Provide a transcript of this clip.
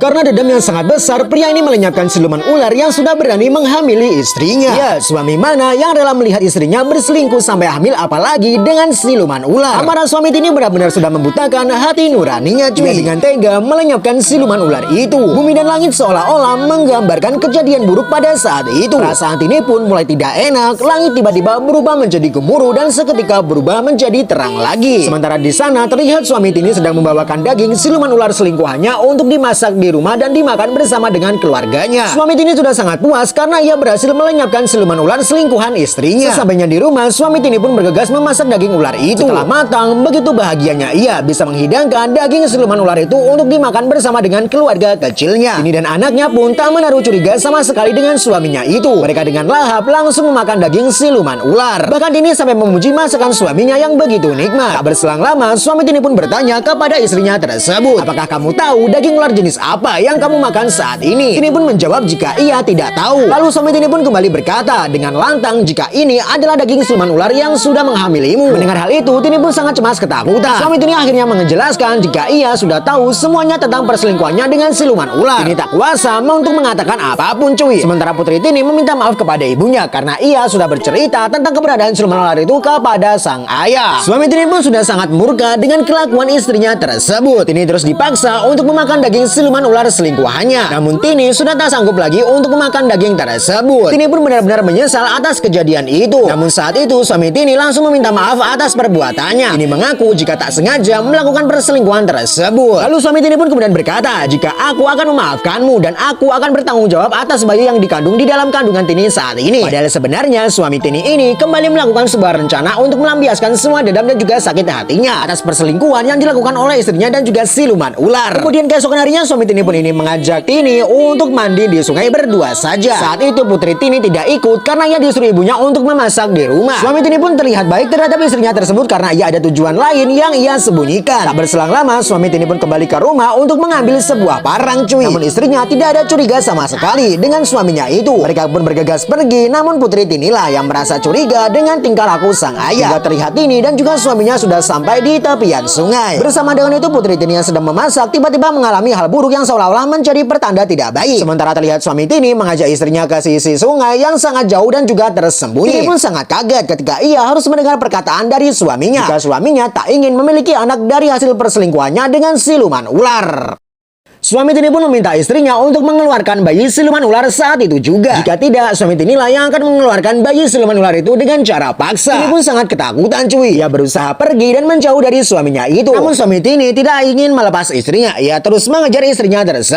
Karena dendam yang sangat besar, pria ini melenyapkan siluman ular yang sudah berani menghamili istrinya. Ya, suami mana yang rela melihat istrinya berselingkuh sampai hamil, apalagi dengan siluman ular. Amarah suami ini benar-benar sudah membutakan hati nuraninya, cuy. Dengan tega melenyapkan siluman ular itu. Bumi dan langit seolah-olah menggambarkan kejadian buruk pada saat itu. Perasaan ini pun mulai tidak enak. Langit tiba-tiba berubah menjadi gemuruh dan seketika berubah menjadi terang lagi. Sementara di sana terlihat suami Tini sedang membawakan daging siluman ular selingkuhannya untuk dimasak di rumah dan dimakan bersama dengan keluarganya. Suami Tini sudah sangat puas karena ia berhasil melenyapkan siluman ular selingkuhan istrinya. Sesampainya di rumah, suami Tini pun bergegas memasak daging ular itu. Setelah matang, begitu bahagianya ia bisa menghidangkan daging siluman ular itu untuk dimakan bersama dengan keluarga kecilnya. Tini dan anaknya pun tak menaruh curiga sama sekali dengan suaminya itu. Mereka dengan lahap langsung memakan daging siluman ular. Bahkan Tini sampai memuji masakan suaminya yang begitu nikmat. Tak berselang lama, suami Tini pun bertanya kepada istrinya tersebut, "Apakah kamu tahu daging ular jenis apa yang kamu makan saat ini?" Tini pun menjawab jika ia tidak tahu. Lalu suami Tini pun kembali berkata dengan lantang jika ini adalah daging siluman ular yang sudah menghamilimu. Mendengar hal itu, Tini pun sangat cemas ketakutan. Suami Tini akhirnya menjelaskan jika ia sudah tahu semuanya tentang perselingkuhannya dengan siluman ular. Tini tak kuasa untuk mengatakan apapun, cuy. Sementara putri Tini meminta maaf kepada ibunya karena ia sudah bercerita tentang keberadaan siluman ular itu kepada sang ayah. Suami Tini pun sudah sangat murka dengan kelakuan istrinya tersebut. Tini terus dipaksa untuk memakan daging siluman ular selingkuhannya. Namun Tini sudah tak sanggup lagi untuk memakan daging tersebut. Tini pun benar-benar menyesal atas kejadian itu. Namun saat itu suami Tini langsung meminta maaf atas perbuatannya. Tini mengaku jika tak sengaja melakukan perselingkuhan tersebut. Lalu suami Tini pun kemudian berkata, "Jika aku akan memaafkanmu dan aku akan bertanggung jawab atas bayi yang dikandung di dalam kandungan Tini saat ini." Padahal sebenarnya suami Tini ini kembali melakukan sebuah rencana untuk melampiaskan semua dendam dan juga sakit hatinya atas perselingkuhan yang dilakukan oleh istrinya dan juga siluman ular. Kemudian keesokan harinya suami Tini pun ini mengajak Tini untuk mandi di sungai berdua saja. Saat itu putri Tini tidak ikut karena ia disuruh ibunya untuk memasak di rumah. Suami Tini pun terlihat baik terhadap istrinya tersebut karena ia ada tujuan lain yang ia sembunyikan. Tak berselang lama, suami Tini pun kembali ke rumah untuk mengambil sebuah parang, cuy. Namun istrinya tidak ada curiga sama sekali dengan suaminya itu. Mereka pun bergegas pergi, namun putri Tini lah yang merasa curiga dengan tingkah laku sang ayah. Hingga terlihat Tini dan juga suaminya sudah sampai di tepian sungai. Bersama dengan itu putri Tini yang sedang memasak tiba-tiba mengalami hal buruk yang seolah-olah menjadi pertanda tidak baik. Sementara terlihat suami Tini mengajak istrinya ke sisi sungai yang sangat jauh dan juga tersembunyi. Tini pun sangat kaget ketika ia harus mendengar perkataan dari suaminya jika suaminya tak ingin memiliki anak dari hasil perselingkuhannya dengan siluman ular. Suami Tini pun meminta istrinya untuk mengeluarkan bayi siluman ular saat itu juga. Jika tidak, suami Tini lah yang akan mengeluarkan bayi siluman ular itu dengan cara paksa. Tini pun sangat ketakutan, cuy. Ia berusaha pergi dan menjauh dari suaminya itu. Namun suami Tini tidak ingin melepas istrinya. Ia terus mengejar istrinya tersebut.